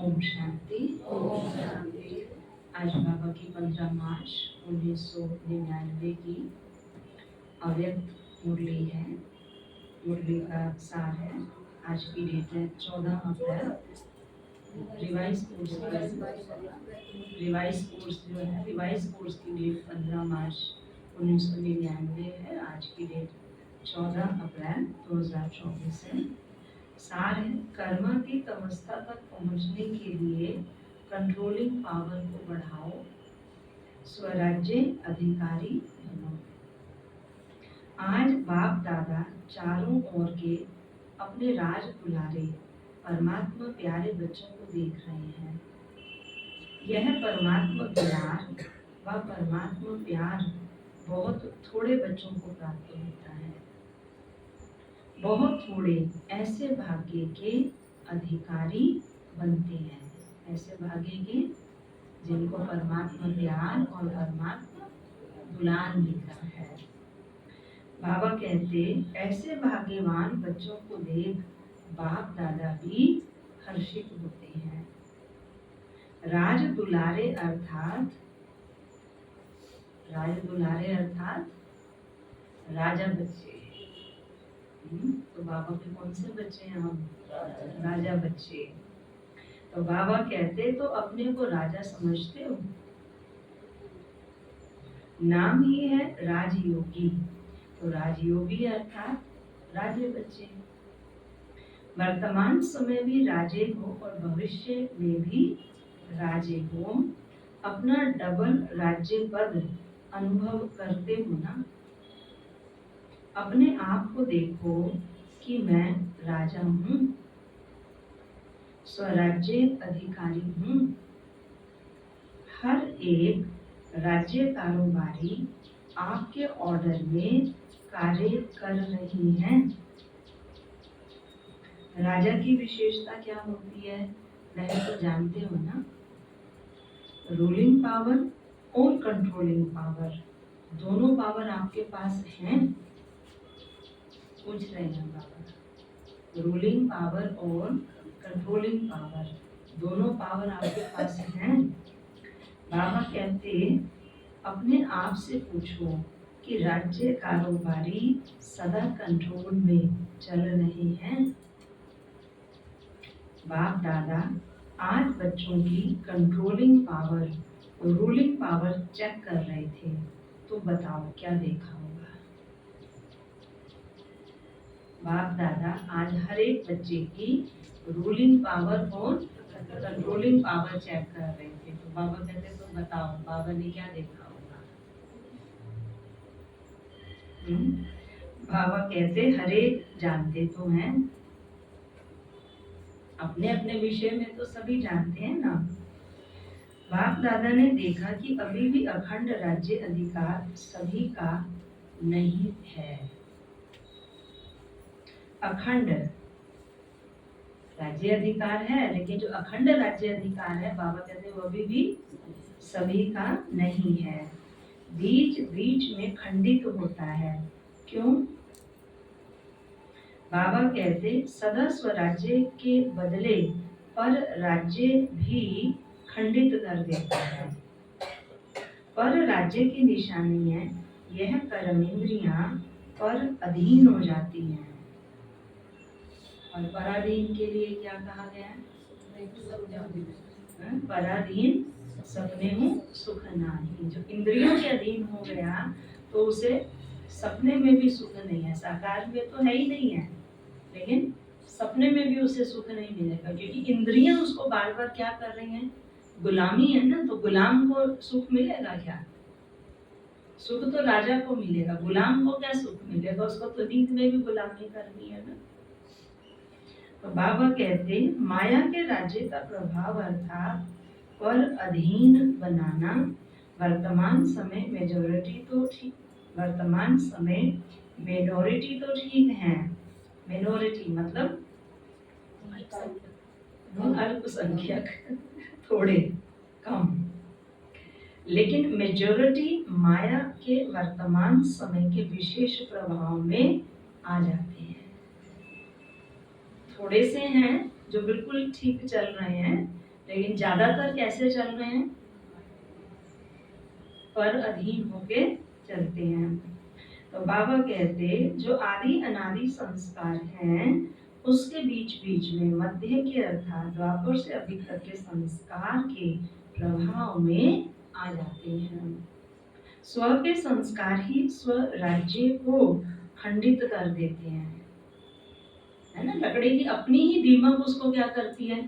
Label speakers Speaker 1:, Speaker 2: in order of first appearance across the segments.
Speaker 1: ओम शांति।
Speaker 2: ओम शांति।
Speaker 1: आज बाबा की 15 मार्च 1999 की अव्यक्त मुरली है। मुरली का सार है। आज की डेट है 14 अप्रैल। रिवाइज कोर्स जो है, रिवाइज कोर्स की डेट 15 मार्च 1999 है। आज की डेट 14 अप्रैल 2024 है। सार है, कर्मातीत अवस्था तक पहुंचने के लिए कंट्रोलिंग पावर को बढ़ाओ, स्वराज्य अधिकारी बनो। आज बाप दादा चारों ओर के अपने राज दुलारे परमात्मा प्यारे बच्चों को देख रहे हैं। यह परमात्मा प्यार व परमात्मा प्यार बहुत थोड़े बच्चों को प्राप्त होता है। बहुत थोड़े ऐसे भाग्य के अधिकारी बनते हैं, ऐसे भाग्य के जिनको परमात्मा प्यार और परमात्मा दुलार मिलता है। बाबा कहते, ऐसे भाग्यवान बच्चों को देख बाप दादा भी हर्षित होते हैं। राज दुलारे अर्थात राजा बच्चे। तो बाबा के कौन से बच्चे हैं हम? राजा बच्चे। तो बाबा कहते, तो अपने को राजा समझते हो? नाम ही है राजयोगी। तो राजयोगी अर्थात राजे बच्चे। वर्तमान समय भी राजे हो और भविष्य में भी राजे हो। अपना डबल राज्य पद अनुभव करते हो ना। अपने आप को देखो कि मैं राजा हूँ, स्वराज्य अधिकारी हूँ। हर एक राज्य कारोबारी आपके ऑर्डर में कार्य कर रही हैं। राजा की विशेषता क्या होती है, वह तो जानते हो ना। रूलिंग पावर और कंट्रोलिंग पावर, दोनों पावर आपके पास हैं। पूछ रहे हैं बाबा, रूलिंग पावर और कंट्रोलिंग पावर, दोनों पावर आपके पास हैं। बाबा कहते, अपने आप से पूछो कि राज्य कारोबारी सदा कंट्रोल में चल रहे हैं। बाप दादा आज बच्चों की कंट्रोलिंग पावर और रूलिंग पावर चेक कर रहे थे। तो बताओ क्या देखा होगा? बाप दादा आज हर एक बच्चे की रूलिंग पावर और कंट्रोलिंग पावर चेक कर रहे थे। तो बाबा कहते, तो बताओ बाबा ने क्या देखा होगा? बाबा कहते, हर एक जानते तो हैं, अपने अपने विषय में तो सभी जानते हैं ना। बाप दादा ने देखा कि अभी भी अखंड राज्य अधिकार सभी का नहीं है। अखंड राज्य अधिकार है, लेकिन जो अखंड राज्य अधिकार है, बाबा कहते हैं, वो अभी भी सभी का नहीं है। बीच बीच में खंडित होता है। क्यों? बाबा कहते, सदा स्वराज्य के बदले पर राज्य भी खंडित कर देता है। पर राज्य की निशानी है, यह कर्मेंद्रियां पर अधीन हो जाती हैं। और पराधीन के लिए क्या कहा गया है? पराधीन सपने में सुख नाही। जो इंद्रियों के अधीन हो गया तो उसे सपने में भी सुख नहीं है। साकार में तो है ही नहीं है, लेकिन सपने में भी उसे सुख नहीं मिलेगा, क्योंकि इंद्रियां उसको बार बार क्या कर रही हैं? गुलामी है ना। तो गुलाम को सुख मिलेगा क्या? सुख तो राजा को मिलेगा, गुलाम को क्या सुख मिलेगा? उसको तो नींद में भी गुलामी करनी है ना। तो बाबा कहते, माया के राज्य का प्रभाव अर्थात पर अधीन बनाना। वर्तमान समय मेजॉरिटी तो ठीक है। मिनोरिटी मतलब अल्पसंख्यक, थोड़े कम। लेकिन मेजॉरिटी माया के वर्तमान समय के विशेष प्रभाव में आ जाते हैं। थोड़े से हैं जो बिल्कुल ठीक चल रहे हैं, लेकिन ज्यादातर कैसे चल रहे हैं? पर अधीन होके चलते हैं। तो बाबा कहते जो आदि अनादि संस्कार हैं उसके बीच बीच में मध्य के अर्थात द्वापर से अभी तक के संस्कार के प्रभाव में आ जाते हैं। स्व के संस्कार ही स्व राज्य को खंडित कर देते हैं, है ना। लकड़ी की अपनी ही दीमक उसको क्या करती है?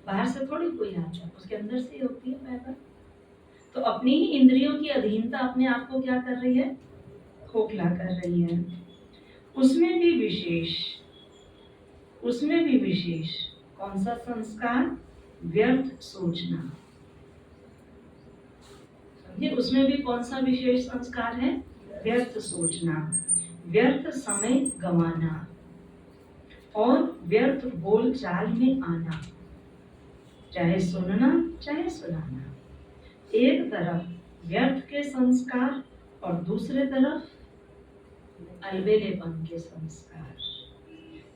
Speaker 1: बाहर से थोड़ी कोई आता है, उसके अंदर से होती है पैदा। तो अपनी ही इंद्रियों की अधीनता अपने आप को क्या कर रही है? खोखला कर रही है। उसमें भी विशेष कौन सा संस्कार? व्यर्थ सोचना। समझे? उसमें भी कौन सा विशेष संस्कार है? व्यर्थ सोचना, व्यर्थ समय गंवाना और व्यर्थ बोल चाल में आना, चाहे सुनना चाहे सुनाना। एक तरफ व्यर्थ के संस्कार और दूसरे तरफ अलबेलेपन के संस्कार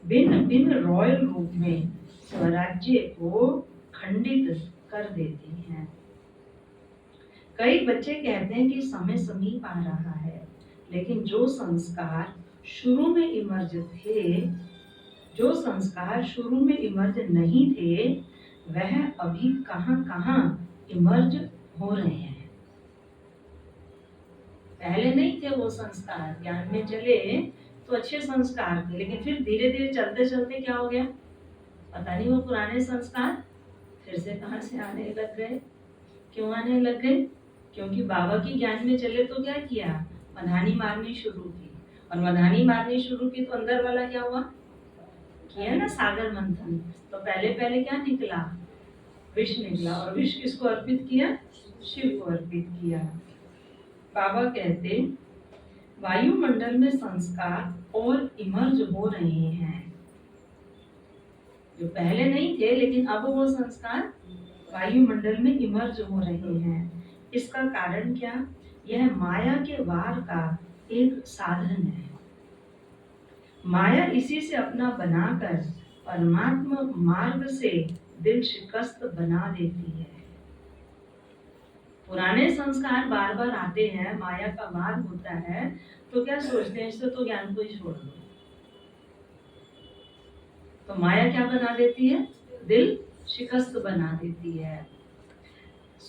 Speaker 1: भिन्न भिन्न रॉयल रूप में स्वराज्य को खंडित कर देते हैं। कई बच्चे कहते हैं कि समय समीप आ रहा है, लेकिन जो संस्कार शुरू में इमर्ज नहीं थे वह अभी कहां इमर्ज हो रहे हैं। पहले नहीं थे वो संस्कार, ज्ञान में चले तो अच्छे संस्कार थे, लेकिन फिर धीरे धीरे चलते चलते क्या हो गया पता नहीं, वो पुराने संस्कार फिर से कहां से आने लग गए। क्यों आने लग गए? क्योंकि बाबा की ज्ञान में चले तो क्या किया? मधानी मारनी शुरू की, और मधानी मारनी शुरू की तो अंदर वाला क्या हुआ? किया ना सागर मंथन। तो पहले क्या निकला? विष निकला, और विष किसको अर्पित किया? शिव को अर्पित किया। बाबा कहते वायुमंडल में संस्कार और इमर्ज हो रहे हैं, जो पहले नहीं थे लेकिन अब वो संस्कार वायुमंडल में इमर्ज हो रहे हैं। इसका कारण क्या? यह माया के वार का एक साधन है। माया इसी से अपना बनाकर परमात्मा मार्ग से दिल शिकस्त बना देती है। पुराने संस्कार बार बार आते हैं, माया का मार्ग होता है, तो क्या सोचते हैं इससे तो ज्ञान को ही छोड़ दो। तो माया क्या बना देती है? दिल शिकस्त बना देती है।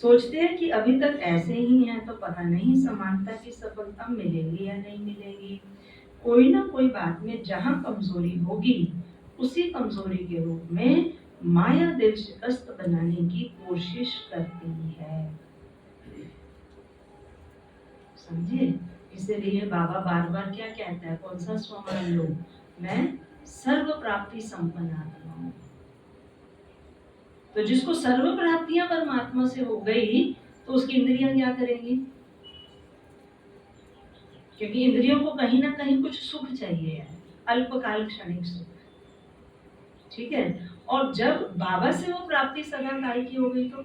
Speaker 1: सोचते हैं कि अभी तक ऐसे ही हैं तो पता नहीं समानता की सफलता मिलेगी या नहीं मिलेगी। कोई ना कोई बात में जहां कमजोरी होगी उसी कमजोरी के रूप में माया दिल शिकस्त बनाने की कोशिश करती है। समझे? इसलिए बाबा बार बार क्या कहता है? कौन सा स्वमान लो? मैं सर्व प्राप्ति संपन्न आत्मा हूं। तो जिसको सर्व प्राप्तियां परमात्मा से हो गई तो उसकी इंद्रियां क्या करेंगी? क्योंकि इंद्रियों को कहीं ना कहीं कुछ सुख चाहिए है, अल्पकाल क्षणिक सुख। ठीक है? और जब बाबा से वो प्राप्ति सदा काल की हो गई तो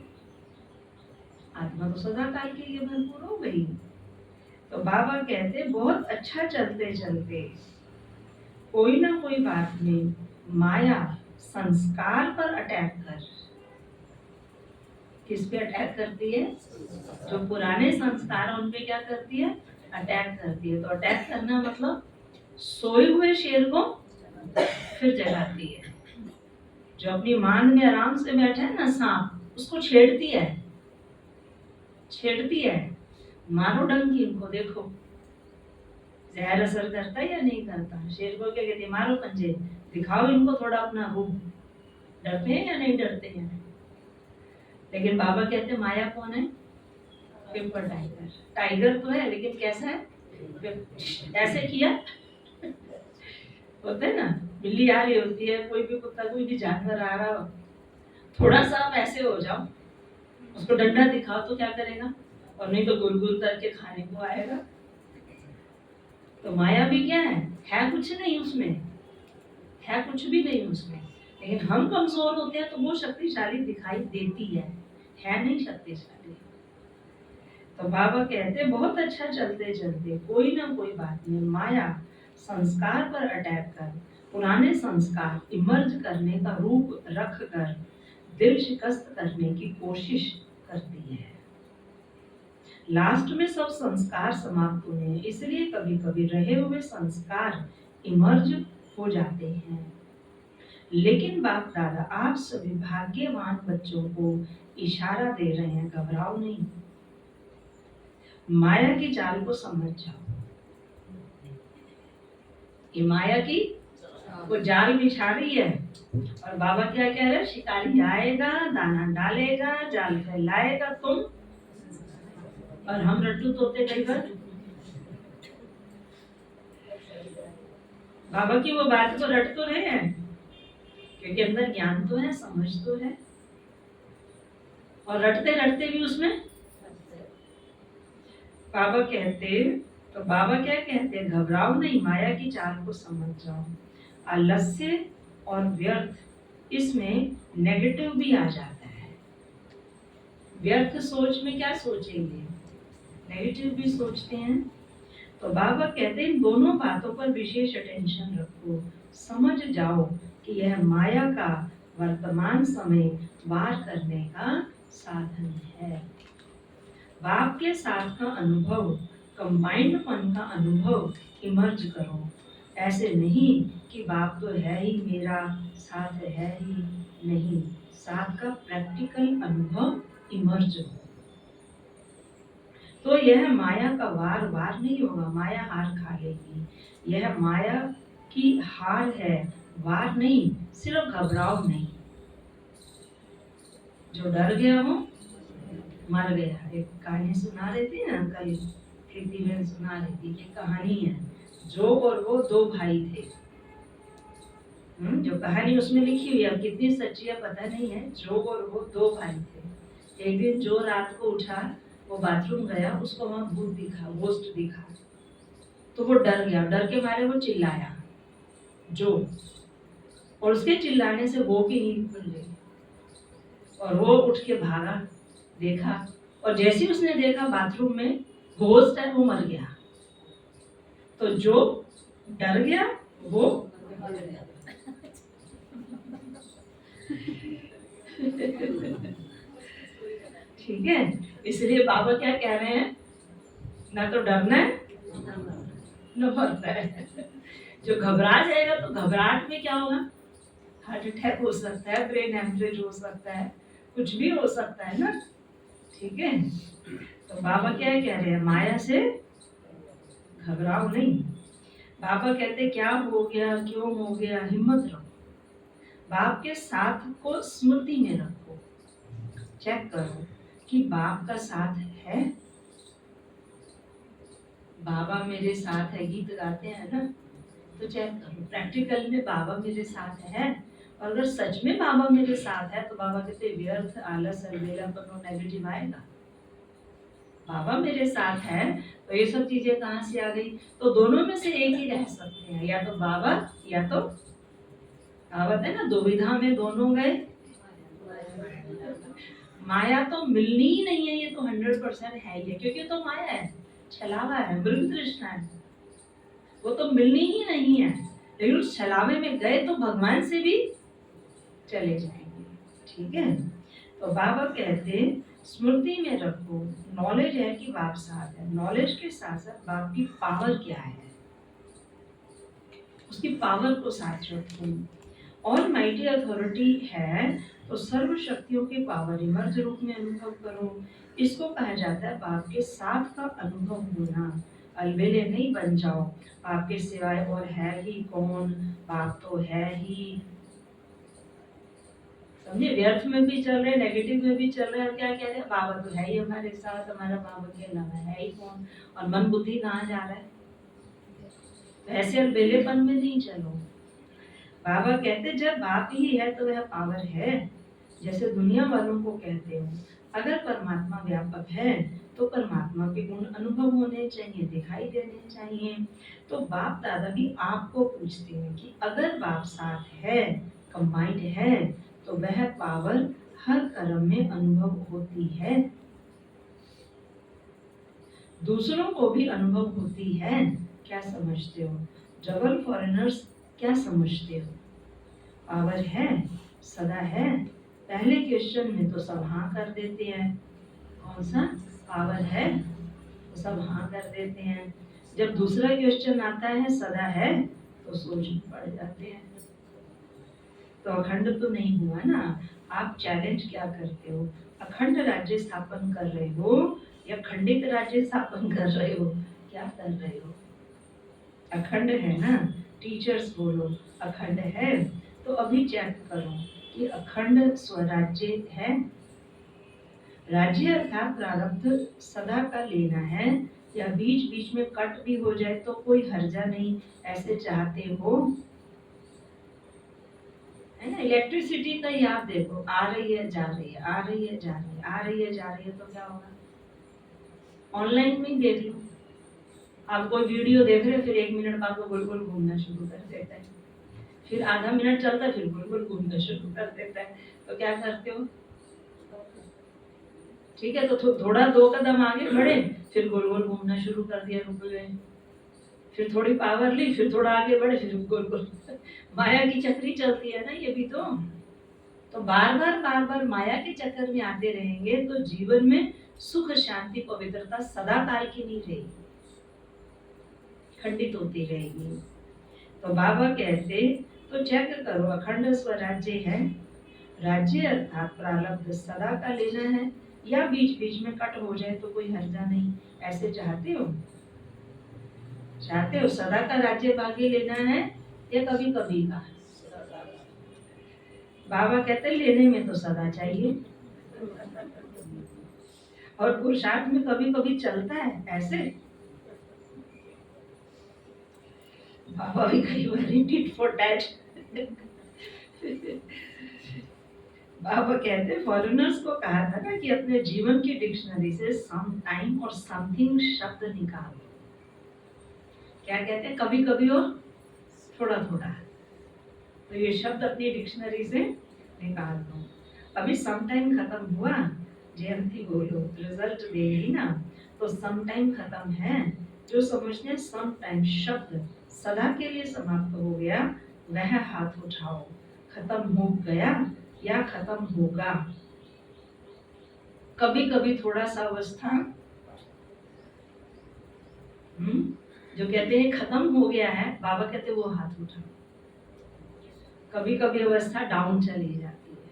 Speaker 1: आत्मा तो सदा काल के लिए भरपूर हो गई। तो बाबा कहते बहुत अच्छा चलते चलते कोई ना कोई बात में माया संस्कार पर अटैक कर, किस पे अटैक करती है? जो पुराने संस्कार उन पे क्या करती है? अटैक करती है। तो अटैक करना मतलब सोए हुए शेर को फिर जगाती है। जो अपनी मांद में आराम से बैठा है ना सांप, उसको छेड़ती है, मारो डंकी इनको, देखो जहर असर करता है या नहीं करता। शेर को क्या कहते हैं? मारो पंजे, दिखाओ इनको थोड़ा अपना रूप, डरते हैं या नहीं डरते हैं। लेकिन बाबा कहते हैं माया कौन है? Paper tiger. टाइगर तो है लेकिन कैसा है? ऐसे किया होता है ना, बिल्ली आ रही होती है, कोई भी कुत्ता कोई भी जानवर आ रहा हो, थोड़ा सा आप ऐसे हो जाओ, उसको डंडा दिखाओ तो क्या करेगा? और नहीं तो गुलगुल करके खाने को आएगा। तो माया भी क्या है कुछ नहीं उसमें, है कुछ भी नहीं उसमें। लेकिन हम कमजोर होते हैं तो वो शक्तिशाली दिखाई देती है नहीं शक्तिशाली। तो बाबा कहते बहुत अच्छा चलते चलते कोई ना कोई बात में माया संस्कार पर अटैक कर पुराने संस्कार इमर्ज करने का रूप रख कर दिल शिकस्त करने की कोशिश करती है। लास्ट में सब संस्कार समाप्त हुए हैं, इसलिए कभी कभी रहे हुए संस्कार इमर्ज हो जाते हैं। लेकिन बाप दादा आप सभी भाग्यवान बच्चों को इशारा दे रहे हैं, घबराओ नहीं, माया की चाल को समझ जाओ। ये माया की वो जाल बिछा रही है, और बाबा क्या कह रहे हैं, शिकारी आएगा, दाना डालेगा, जाल फैलाएगा, तुम और हम रट्टू तोते कई बार बाबा की वो बात को रट तो रहे हैं, क्योंकि अंदर ज्ञान तो है, समझ तो है, और रटते रटते भी उसमें बाबा कहते, तो बाबा क्या कहते हैं, घबराओ नहीं, माया की चाल को समझ जाओ। आलस्य और व्यर्थ, इसमें नेगेटिव भी आ जाता है। व्यर्थ सोच में क्या सोचेंगे, नेगेटिव भी सोचते हैं। तो बाबा कहते हैं इन दोनों बातों पर विशेष अटेंशन रखो, समझ जाओ कि यह माया का वर्तमान समय वार करने का साधन है। बाप के साथ का अनुभव, कंबाइंड पन का अनुभव इमर्ज करो। ऐसे नहीं कि बाप तो है ही मेरा, साथ है ही नहीं, साथ का प्रैक्टिकल अनुभव इमर्ज हो। तो यह माया का वार वार नहीं होगा, माया हार खा लेगी। यह माया की हार है, वार नहीं। सिर्फ घबराओ नहीं, जो डर गया वो मर गया। एक कहानी सुना रही थी ना कल, कृति बहन सुना रही थी कि कहानी है, जोग और वो दो भाई थे। जो कहानी उसमें लिखी हुई है, अब कितनी सच्ची है पता नहीं है। जोग और वो दो भाई थे। एक दिन जो रात को उठा, वो बाथरूम गया, उसको वहां भूत दिखा, गोस्ट दिखा, तो वो डर गया। डर के मारे वो चिल्लाया जो, और उसके चिल्लाने से वो की नींद खुल गई, और वो उठ के भागा, देखा, और जैसे उसने देखा बाथरूम में घोस्ट है, वो मर गया। तो जो डर गया वो मर गया। ठीक है, इसलिए बाबा क्या कह रहे हैं, ना तो डरना है न मरना है। जो घबरा जाएगा तो घबराहट में क्या होगा, हार्ट अटैक हो सकता है, ब्रेन हेमरेज हो सकता है, कुछ भी हो सकता है ना। ठीक है, तो बाबा क्या कह रहे हैं, माया से घबराओ नहीं। बाबा कहते क्या हो गया, क्यों हो गया, हिम्मत रखो, बाप के साथ को स्मृति में रखो। चेक करो कि बाप का साथ है। बाबा मेरे साथ है गीत गाते हैं ना, तो चेक करो प्रैक्टिकल में बाबा मेरे साथ है। और अगर सच में बाबा मेरे साथ है तो बाबा कहते व्यर्थ, आलस, अलबेलापन और नेगेटिव आएगा। बाबा मेरे साथ है तो ये सब चीजें कहाँ से आ गई, तो दोनों में से एक ही रह सकते हैं, या तो बाबा या तो कहावत है ना, दुविधा में दोनों गए। माया तो मिलनी ही नहीं है, ये तो 100% है ही है, क्योंकि तो माया है, छलावा है, मृग तृष्णा है, वो तो मिलनी ही नहीं है। लेकिन उस छलावे में गए तो भगवान से भी चले जाएंगे। ठीक है, तो बाबा कहते स्मृति में रखो, नॉलेज है कि बाप साथ है। नॉलेज के साथ साथ बाप की पावर क्या है, उसकी पावर को साथ रखो। ऑल माइटी अथॉरिटी है तो सर्व शक्तियों की पावर इमर्ज रूप में अनुभव करो। इसको कहा जाता है बाप के साथ का अनुभव होना। अलबेले नहीं बन जाओ, बाप के सिवाय और है ही कौन, बाप तो है ही। समझे, व्यर्थ में भी चल रहे, नेगेटिव में भी चल रहे, और क्या कह रहे हैं, बाबा तो है ही हमारे साथ, हमारा बाबा के अलावा है ही कौन, और मन बुद्धि कहाँ जा रहा है। तो ऐसे अलबेलेपन में नहीं चलो। बाबा कहते जब बाप ही है तो वह पावर है। जैसे दुनिया वालों को कहते हो, अगर परमात्मा व्यापक है तो परमात्मा के गुण अनुभव होने चाहिए, दिखाई देने चाहिए। तो बाप दादा भी आपको पूछते हैं कि अगर बाप साथ है, कंबाइंड है, तो वह पावर हर कर्म में अनुभव होती है, दूसरों को भी अनुभव होती है। क्या समझते हो, डबल फॉरेनर्स क्या समझते हो, पावर है, सदा है, पहले क्वेश्चन में तो सब हाँ कर देते हैं, कौन सा पावर है तो सब हाँ कर देते हैं। जब दूसरा क्वेश्चन आता है सदा है तो सोच में पड़ जाते हैं। तो अखंड तो नहीं हुआ ना। आप चैलेंज क्या करते हो, अखंड राज्य स्थापन कर रहे हो या खंडित राज्य स्थापन कर रहे हो, क्या कर रहे हो? अखंड है ना, टीचर्स बोलो अखंड है। तो अभी चेक करो कि अखंड स्वराज्य है। राज्य अर्थात प्रारब्ध सदा का लेना है या बीच बीच में कट भी हो जाए तो कोई हर्जा नहीं, ऐसे चाहते हो? है ना, इलेक्ट्रिसिटी का ही आप देखो, आ रही है जा रही है, आ रही है जा रही है, आ रही है जा रही है, तो क्या होगा? ऑनलाइन में देख लो, आप कोई वीडियो देख रहे हो, फिर 1 मिनट बाद वो गोल गोल घूमना शुरू कर देता है, फिर आधा मिनट चलता है, फिर गोल गोल घूमना शुरू कर देता है। तो क्या करते हो? ठीक है, तो थोड़ा 2 कदम आगे बढ़े, फिर गोल गोल घूमना शुरू कर दिया, रुक गए, फिर थोड़ी पावर ली, फिर थोड़ा आगे बढ़े, फिर गोल गोल माया की चक्री चलती है ना ये भी। तो बार बार माया के चक्कर में आते रहेंगे तो जीवन में सुख शांति पवित्रता सदा काल की नहीं रहेगी, खंडित होती रहेगी। तो बाबा कहते तो चेक करो, अखंड स्वराज्य है, राज्य अर्थात प्रारब्ध सदा का लेना है या बीच बीच में कट हो जाए तो कोई हर्जा नहीं, ऐसे चाहते हो? चाहते हो सदा का राज्य भाग्य लेना है या कभी कभी का? बाबा कहते लेने में तो सदा चाहिए, और पुरुषार्थ में कभी कभी चलता है ऐसे। बाबा भी कई बार टिट फॉर टैट बाबा कहते फॉरेनर्स को कहा था ना कि अपने जीवन की डिक्शनरी से सम टाइम और समथिंग शब्द निकालो। क्या कहते हैं? कभी कभी और थोड़ा थोड़ा। तो ये शब्द अपनी डिक्शनरी से निकाल दो। अभी सम टाइम खत्म हुआ, जयंती बोलो रिजल्ट देगी ना, तो सम टाइम खत्म है। जो समझते हैं सम टाइम शब्द सदा के लिए समाप्त हो गया, वह हाथ उठाओ। खत्म हो गया या खत्म होगा? कभी कभी थोड़ा सा अवस्था जो कहते हैं खत्म हो गया है, बाबा कहते वो हाथ उठाओ। कभी कभी अवस्था डाउन चली जाती है,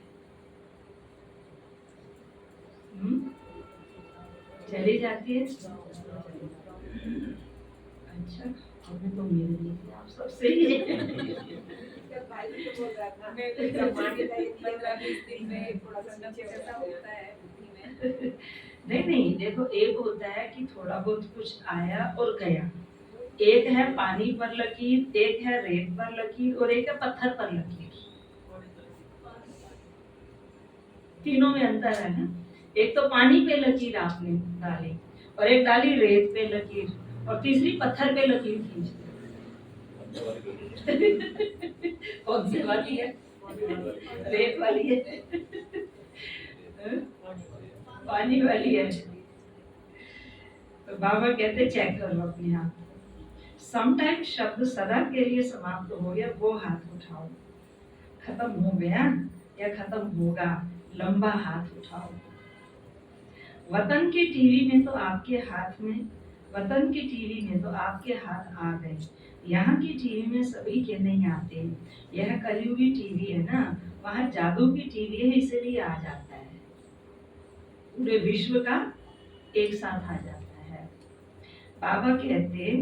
Speaker 1: चली जाती है। अच्छा, हमें तो मिल नहीं थी, आप सब सही है। नहीं नहीं, देखो एक होता है कि थोड़ा बहुत कुछ आया और गया, एक है पानी पर लकीर, एक है रेत पर लकीर और एक है पत्थर पर लकीर। तीनों में अंतर है ना। एक तो पानी पे लकीर आपने डाली और एक डाली रेत पे लकीर और तीसरी पत्थर पे लकीर खींच कौन सी वाली है? रेत वाली है? पानी वाली है। तो बाबा कहते चेक करो अपने आप। समटाइम शब्द सदा के लिए समाप्त हो गया, वो हाथ उठाओ। खत्म हो गया या खत्म होगा, लंबा हाथ उठाओ। वतन की टीवी में तो आपके हाथ में, वतन की टीवी में तो आपके हाथ आ गए, यहाँ की टीवी में सभी के नहीं आते। यह कलयुगी टीवी है ना, वहाँ जादू की टीवी है, इसलिए आ जाता है, पूरे विश्व का एक साथ आ जाता है। बाबा कहते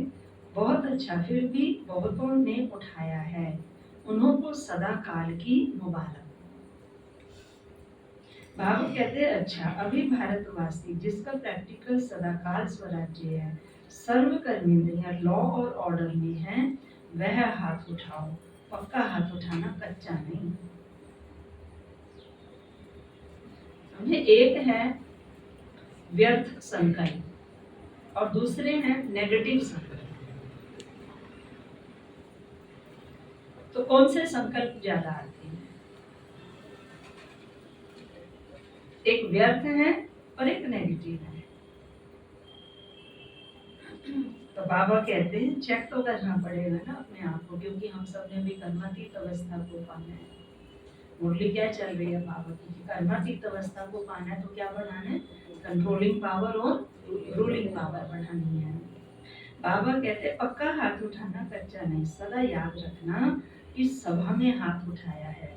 Speaker 1: बहुत अच्छा, फिर भी बहुतों ने उठाया है, उन्होंने सदा काल की मुबारक। बाबा कहते हैं अच्छा, अभी भारतवासी जिसका प्रैक्टिकल सदाकाल स्वराज्य है, सर्व कर्मेंद्रियां लॉ और ऑर्डर में है, वह हाथ उठाओ। पक्का हाथ उठाना, कच्चा नहीं। समझे? एक है व्यर्थ संकल्प और दूसरे हैं नेगेटिव संकल्प। तो कौन से संकल्प ज्यादा आते हैं? एक व्यर्थ है और एक नेगेटिव है। तो बाबा कहते हैं चेक तो करना पड़ेगा ना अपने आप को, क्योंकि हम सब ने भी कर्मातीत अवस्था को पाना है। मुरली क्या चल रही है बाबा की कि कर्मातीत अवस्था को पाना है तो क्या बढ़ाना है, कंट्रोलिंग पावर और रूलिंग पावर बढ़ानी है। बाबा कहते पक्का हाथ उठाना, कच्चा नहीं। सदा याद रखना इस सभा में हाथ उठाया है।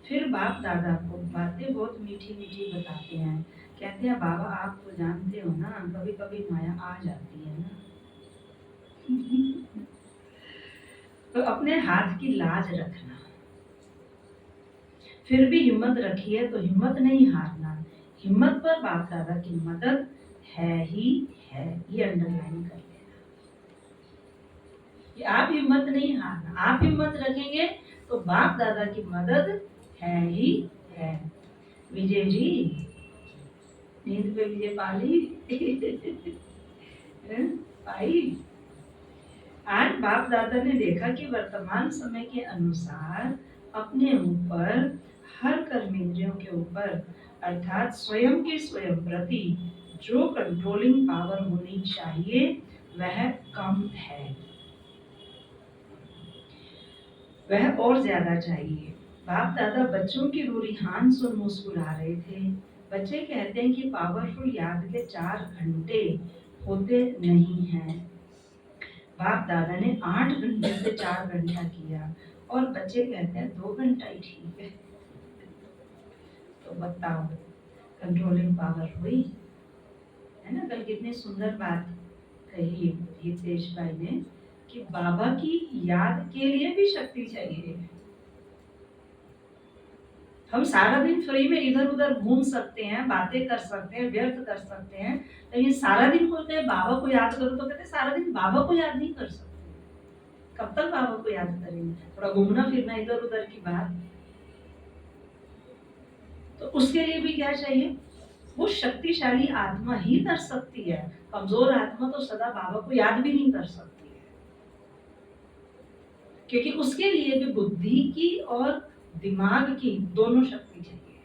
Speaker 1: फिर बाप दादा को बातें बहुत मीठी मीठी बताते हैं। कहते हैं बाबा आप तो जानते हो ना, कभी कभी माया आ जाती है ना। तो अपने हाथ की लाज रखना, फिर भी हिम्मत रखिए, तो हिम्मत नहीं हारना। हिम्मत पर बाप दादा की मदद है ही है, ये अंडरलाइन कर लेना कि आप हिम्मत नहीं हारना। आप हिम्मत रखेंगे तो बाप दादा की मदद है ही है। विजय जी नींद पे विजय पाली पाई। आज बाप दादा ने देखा कि वर्तमान समय के अनुसार अपने ऊपर, हर कर्मेंद्रियों के ऊपर, अर्थात स्वयं के स्वयं प्रति जो कंट्रोलिंग पावर होनी चाहिए वह कम है, वह और ज्यादा चाहिए। बाप दादा बच्चों की रूरिहान सुन मुस्कुरा रहे थे। बच्चे कहते हैं कि पावरफुल याद के 4 घंटे होते नहीं हैं। बाप दादा ने 8 घंटे से 4 घंटा किया और बच्चे कहते हैं 2 घंटा ही ठीक है। तो बताओ कंट्रोलिंग पावर हुई है ना। कल कितनी सुंदर बात कही हितेश भाई ने कि बाबा की याद के लिए भी शक्ति चाहिए। हम सारा दिन फ्री में इधर उधर घूम सकते हैं, बातें कर सकते हैं, व्यर्थ कर सकते हैं, लेकिन सारा दिन बोलते हैं बाबा को याद करो, तो कहते हैं सारा दिन बाबा को याद नहीं कर सकते। कब तक बाबा को याद करेंगे? थोड़ा घूमना फिरना इधर उधर की बात। तो उसके लिए भी क्या चाहिए? वो शक्तिशाली आत्मा ही कर सकती है। कमजोर आत्मा तो सदा बाबा को याद भी नहीं कर सकती है, क्योंकि उसके लिए भी बुद्धि की और दिमाग की दोनों शक्ति चाहिए।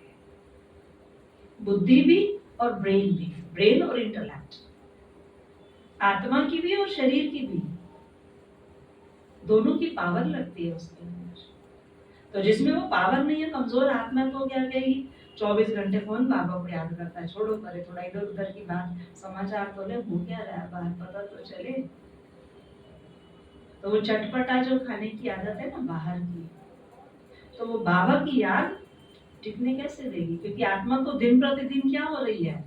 Speaker 1: बुद्धि भी और ब्रेन भी, ब्रेन और इंटेलेक्ट, आत्मा की भी और शरीर की भी, दोनों की पावर लगती है उसके अंदर। तो जिसमें वो पावर नहीं है, कमजोर आत्मा, तो क्या कहेगी 24 घंटे कौन बाबा को याद करता है, छोड़ो करे, थोड़ा इधर उधर की बात, समाचार तो ले, हो क्या रहा है बाहर पता तो चले। तो वो चटपटा जो खाने की आदत है ना बाहर की, तो वो बाबा की याद टिकने कैसे देगी, क्योंकि आत्मा तो दिन प्रतिदिन क्या हो रही है।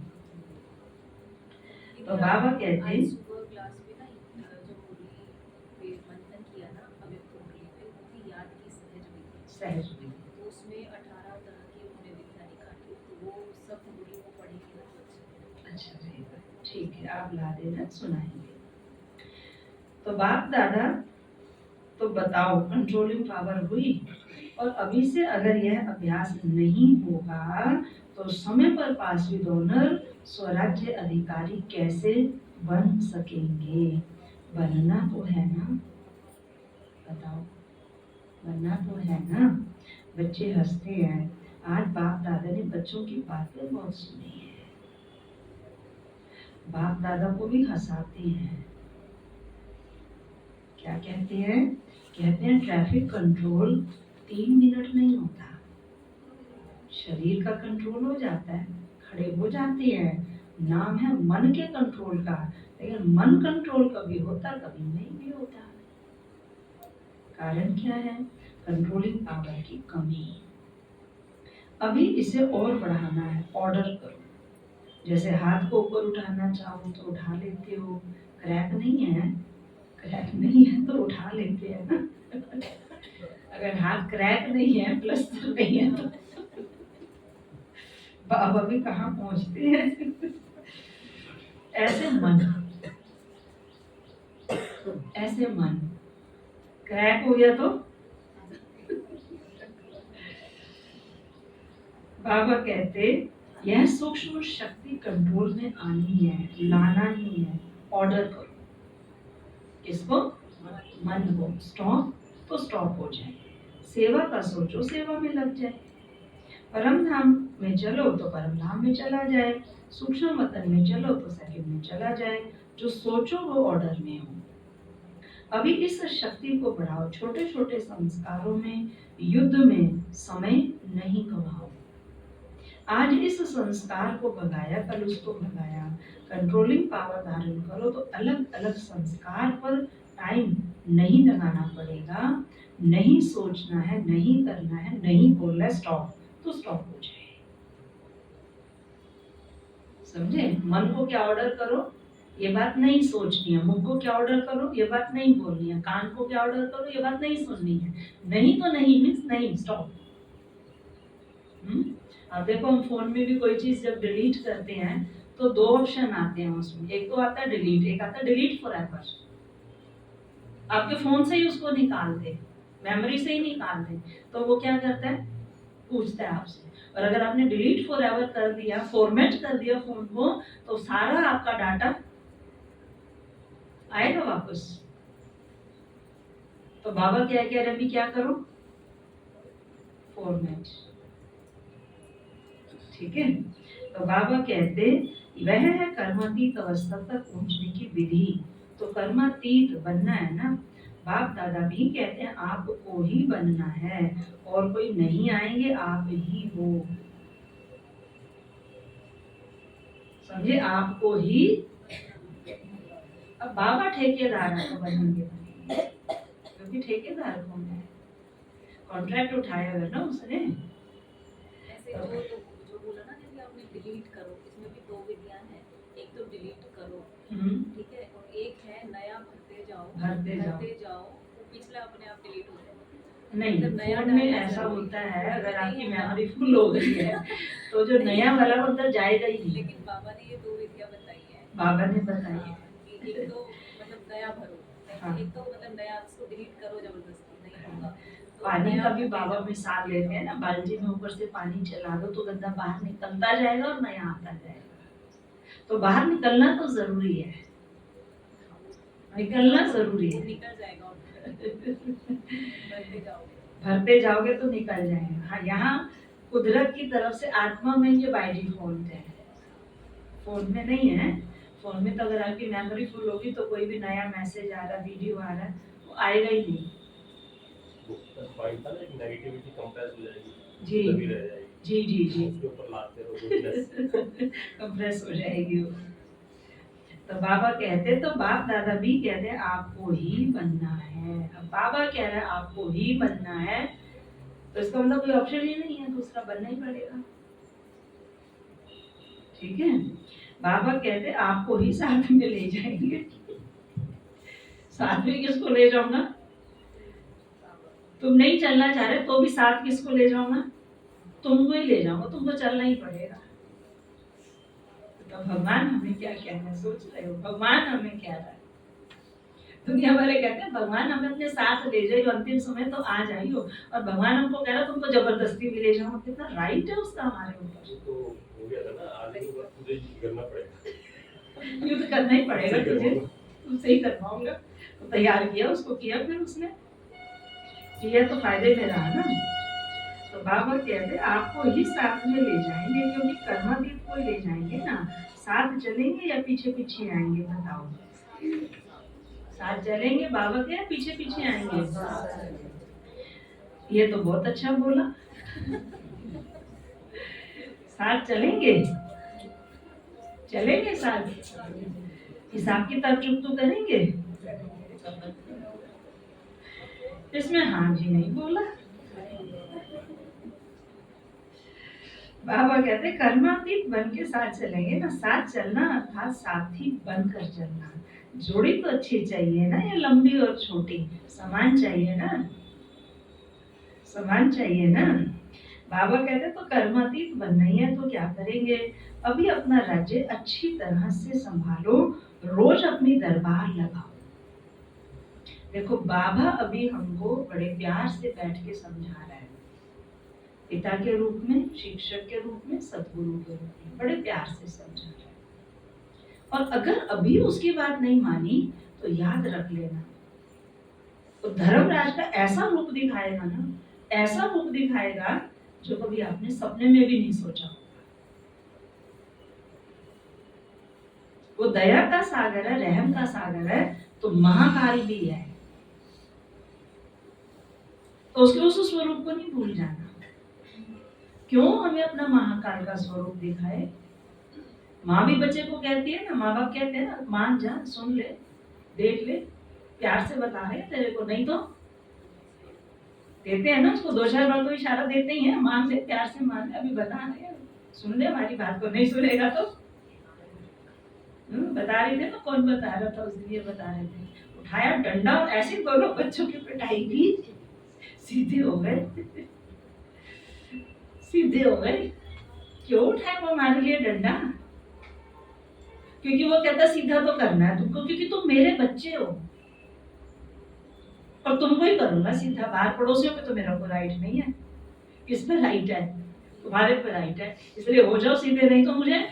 Speaker 1: तो बाबा कहते हैं सहज भी,
Speaker 2: तो उसमें 18 तरह की उन्होंने विधियां निकाली, तो वो सब मुरली को पढ़ेंगे तो
Speaker 1: अच्छा ठीक है, आप ला देना, सुनाएंगे। तो बाप दादा तो बताओ कंट्रोलिंग पावर हुई, और अभी से अगर यह अभ्यास नहीं होगा तो समय पर पासवी डोनर स्वराज्य अधिकारी कैसे बन सकेंगे? बनना तो है ना, बताओ बनना तो है ना। बच्चे हंसते हैं। आज बाप दादा ने बच्चों की बातें बहुत सुनी है, बाप दादा को भी हंसाते हैं। क्या कहते हैं? कहते हैं ट्रैफिक कंट्रोल 3 मिनट नहीं होता, शरीर का कंट्रोल हो जाता है, खड़े हो जाते हैं, नाम है मन के कंट्रोल का। लेकिन मन कंट्रोल कभी होता, कभी नहीं भी होता। कारण क्या है? कंट्रोलिंग पावर की कमी। अभी इसे और बढ़ाना है, ऑर्डर करो। जैसे हाथ को ऊपर उठाना चाहो तो उठा लेते हो, क्रैक नहीं है, क्रैक नहीं है तो उठा लेते हैं ना। अगर हाथ क्रैक नहीं है, प्लस्तर नहीं है, तो बाबा भी कहाँ पहुंचते हैं। ऐसे मन, ऐसे मन क्रैक हो गया तो बाबा कहते यह सूक्ष्म शक्ति कंट्रोल में आनी है, लाना ही है। ऑर्डर करो किसको? मन को। स्टॉप तो स्टॉप हो जाए, सेवा का सोचो सेवा में लग जाए, परम धाम में चलो तो परम धाम में चला जाए, सूक्ष्म वतन में चलो तो सेकंड में चला जाए। जो सोचो वो ऑर्डर में हो। अभी इस शक्ति को बढ़ाओ। छोटे छोटे संस्कारों में, युद्ध में समय नहीं आज इस संस्कार को भगाया, कल उसको भगाया। कंट्रोलिंग पावर धारण करो तो अलग अलग संस्कार पर टाइम नहीं लगाना पड़ेगा, नहीं सोचना है, नहीं करना है, नहीं बोलना है स्टॉप, तो स्टॉप हो जाए। समझे? मन को क्या ऑर्डर करो, ये बात नहीं सोचनी है। मुख को क्या ऑर्डर करो, ये बात नहीं बोलनी है। कान को क्या ऑर्डर करो, ये बात नहीं सुननी है। नहीं तो नहीं मीन्स नहीं, स्टॉप। अब देखो, हम फोन में भी कोई चीज जब डिलीट करते हैं तो दो ऑप्शन आते हैं उसमें। एक तो आता है डिलीट, एक आता है डिलीट फॉर एवर। आपके फोन से ही उसको निकाल दे, मेमोरी से ही निकाल दे, तो वो क्या करता है, पूछता है आपसे। और अगर आपने डिलीट फॉर एवर कर दिया, फॉर्मेट कर दिया फोन को, तो सारा आपका डाटा आएगा वापस। तो बाबा क्या कह रहे हैं, अभी क्या करो, फॉर्मेट। ठीक है? तो बाबा कहते वह है कर्मातीत अवस्था तक पहुंचने की विधि। तो कर्मातीत बनना है ना, बाप दादा भी कहते हैं आपको ही बनना है, और कोई नहीं आएंगे, आप ही हो। समझे? आपको ही। अब बाबा ठेकेदार है तो बनेंगे, क्योंकि ठेकेदार कौन है, कॉन्ट्रैक्ट उठाया है ना उसने।
Speaker 2: ऐसे जो बोला ना, जैसे आपने डिलीट करो, इसमें भी दो विधियां हैं। एक तो डिलीट करो, ठीक है, और एक है नया भरते जाओ, भरते जाओ, वो पिछला अपने आप डिलीट हो जाएगा।
Speaker 1: नहीं,
Speaker 2: मतलब नया
Speaker 1: फोन में
Speaker 2: डालना
Speaker 1: ऐसा
Speaker 2: जरूरी
Speaker 1: होता
Speaker 2: है।
Speaker 1: है, अगर आपकी
Speaker 2: नहीं,
Speaker 1: मेमोरी फुल हो गई है तो जो नया वाला वो अंदर जाएगा ही नहीं।
Speaker 2: लेकिन बाबा ने ये दो विधियां बताई है।
Speaker 1: बाबा ने बताई है।
Speaker 2: कि एक तो मतलब नया भरो,
Speaker 1: हाँ।
Speaker 2: एक तो मतलब नया उसको डिलीट करो जबरदस्ती, नहीं होगा। तो
Speaker 1: पानी
Speaker 2: नया
Speaker 1: का भी
Speaker 2: भरते
Speaker 1: बाबा
Speaker 2: जाओ।
Speaker 1: मिसाल लेते हैं ना, बाल्टी में ऊपर से पानी चला दो तो गंदा बाहर निकलता जाएगा और नया आता जाएगा। तो बाहर निकलना तो जरूरी है, निकलना जरूरी
Speaker 2: वो
Speaker 1: है।
Speaker 2: निकल जाएगा और भरते जाओगे।
Speaker 1: भरते जाओगे तो निकल जाएगा। हाँ, यहाँ कुदरत की तरफ से आत्मा में ये बाय डिफॉल्ट है, फोन में नहीं है। फोन में तो अगर आपकी मेमोरी फुल होगी तो कोई भी नया मैसेज आ रहा, वीडियो आ रहा है, वो आएगा ही नहीं।
Speaker 3: पॉइंट था ना, एक नेगेटिविटी कंप्रेस हो जाएगी,
Speaker 1: जी
Speaker 3: तभी रह जाएगी।
Speaker 1: जी जी जी,
Speaker 3: उसके ऊपर लाते रहो गुडनेस।
Speaker 1: कंप्रेस हो जाएगी वो। तो बाबा कहते, तो बाप दादा भी कहते हैं आपको ही बनना है। अब बाबा कह रहे हैं आपको ही बनना है, तो इसका मतलब कोई ऑप्शन ही नहीं है, दूसरा बनना ही पड़ेगा। ठीक है? बाबा कहते हैं आपको ही साथ में ले जाएंगे। साथ में किसको ले जाऊंगा? तुम नहीं चलना चाह रहे तो भी साथ किसको ले जाऊंगा? तुमको ही ले जाऊंगा, तुमको चलना ही पड़ेगा। तो भगवान हमें क्या कहना है, सोच रहे हो? भगवान हमें क्या रहा है? दुनिया वाले कहते हैं भगवान हमें अपने साथ ले जाइए, अंतिम समय तो आ जाइयो, और भगवान हमको कह रहा तुमको जबरदस्ती भी ले जाऊंगा। कितना राइट है उसका हमारे ऊपर।
Speaker 3: तो हो गया था ना, आगे के बाद तुझे युद्ध करना पड़ेगा।
Speaker 1: युद्ध करना ही पड़ेगा
Speaker 3: सही
Speaker 1: तुझे,
Speaker 3: करवाऊंगा।
Speaker 1: तुमसे ही करवाऊंगा। तो तैयार किया उसको, किया फिर उसने किया, तो फायदे में रहा ना। तो बाबा कहते आपको ही साथ में ले जाएंगे, क्योंकि कर्मातीत को ही ले जाएंगे ना। साथ चलेंगे या पीछे पीछे आएंगे, बताओ? साथ चलेंगे बाबा के, या पीछे पीछे आएंगे? ये तो बहुत अच्छा बोला। साथ चलेंगे, चलेंगे साथ, हिसाब किताब चुकतू करेंगे। इसमें हाँ जी नहीं बोला। बाबा कहते कर्मातीत बन के साथ चलेंगे ना। साथ चलना अर्थात साथी बनकर चलना। जोड़ी तो अच्छी चाहिए ना, या लंबी और छोटी, समान चाहिए ना, समान चाहिए ना। बाबा कहते तो कर्मातीत बनना ही है, तो क्या करेंगे? अभी अपना राज्य अच्छी तरह से संभालो, रोज अपनी दरबार लगाओ। देखो, बाबा अभी हमको बड़े प्यार से बैठ के समझा रहा है, पिता के रूप में, शिक्षक के रूप में, सदगुरु के रूप में, बड़े प्यार से समझा रहा है। और अगर अभी उसकी बात नहीं मानी तो याद रख लेना, तो धर्मराज का ऐसा रूप दिखाएगा ना, ऐसा रूप दिखाएगा जो कभी आपने सपने में भी नहीं सोचा। वो दया का सागर है, रहम का सागर है, तो महाकाल भी है। तो उसके उस स्वरूप को नहीं भूल जाना, क्यों हमें अपना महाकाल का स्वरूप दिखाए? माँ भी बच्चे को कहती है ना, माँ बाप कहते हैं ना, मान जा, सुन ले, देख ले, प्यार से बता रहे हैं तेरे को, नहीं तो देते हैं ना उसको, दो चार बार तो इशारा देते ही हैं, मान ले, प्यार से मान ले, अभी बता रहे हैं, सुन ले हमारी बात को, नहीं सुनेगा तो बता रहे थे ना, कौन बता रहा था उस दिन, ये बता रहे थे, उठाया डंडा और ऐसे दोनों बच्चों की पिटाई की, सीधे हो गए, सीधे हो गए। क्यों उठाया वो हमारे लिए डंडा? क्योंकि वो कहता सीधा तो करना है तुमको, क्योंकि तुम मेरे बच्चे हो और तुमको ही करूंगा सीधा, बाहर पड़ोसियों पे तो मेरा कोई राइट नहीं है, किस पे राइट है? तुम्हारे पे राइट है, इसलिए हो जाओ सीधे, नहीं तो मुझे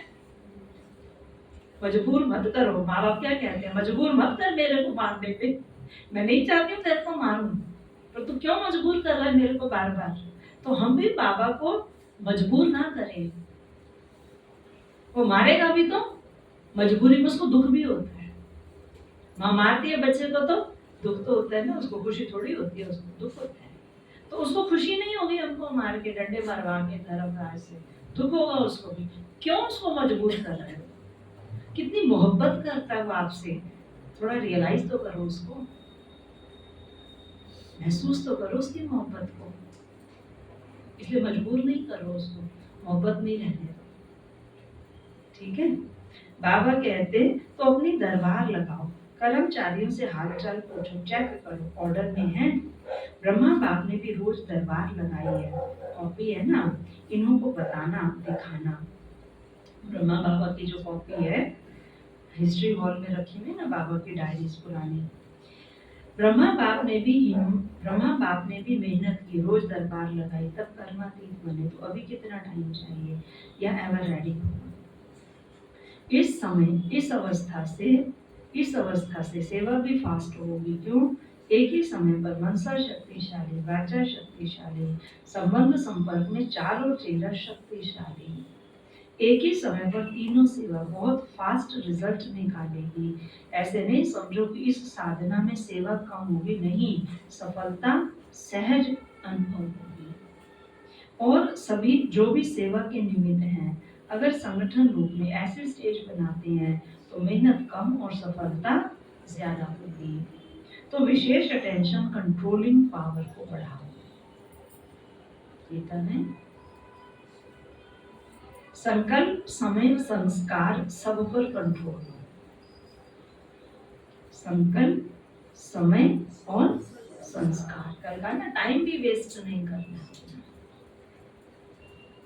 Speaker 1: मजबूर मत करो। माँ बाप क्या कहते हैं, मजबूर मत कर मेरे को मारने पे, मैं नहीं चाहती हूँ तेरे को मारूं, पर तू क्यों मजबूर कर रहा है मेरे को बार बार? तो हम भी बाबा को मजबूर ना करें, वो मारेगा भी तो मजबूरी में उसको दुख भी होता है। माँ मारती है बच्चे को तो दुख तो होता है ना, उसको खुशी थोड़ी होती है, उसको दुख होता है। तो उसको खुशी नहीं होगी हमको मार के, डंडे मारवा के, धर्मराज से, दुख होगा उसको भी। क्यों उसको मजबूर कर रहे हो? कितनी मोहब्बत करता है वो आपसे, थोड़ा रियलाइज तो करो उसको, महसूस तो करो उसकी मोहब्बत को, इसलिए मजबूर नहीं करो उसको, मोहब्बत नहीं रहने दो, ठीक है? बाबा कहते तो अपनी दरबार लगाओ, कर्मचारियों से हालचाल पूछो, चेक करो ऑर्डर में है। ब्रह्मा बाप ने भी रोज दरबार लगाई है, कॉपी है ना, इन्हों को बताना दिखाना। ब्रह्मा बाबा की जो कॉपी है हिस्ट्री हॉल में रखी हुई ना, बाबा की डायरीज पुरानी। ब्रह्मा बाप ने भी मेहनत की, रोज दरबार लगाई, तब कर्मातीत बने। तो अभी कितना टाइम चाहिए, या एवर रेडी हो? इस समय इस अवस्था से सेवा भी फास्ट होगी। क्यों? एक ही समय पर मनसा शक्तिशाली, वाचा शक्तिशाली, संबंध संपर्क में चार और चेहरा शक्तिशाली, एक ही समय पर तीनों सेवा बहुत फास्ट रिजल्ट निकालेगी। ऐसे नहीं समझो कि इस साधना में सेवा कम होगी, नहीं, सफलता सहज अनुभव होगी। और सभी जो भी सेवा के निमित्त हैं, अगर संगठन रूप में ऐसे स्टेज बनाते हैं तो मेहनत कम और सफलता ज्यादा होगी। तो विशेष अटेंशन कंट्रोलिंग पावर को बढ़ाओ। गीता में संकल्प, समय, संस्कार सब पर कंट्रोल हो। संकल्प, समय और संस्कार, कल का ना, टाइम भी वेस्ट नहीं करना।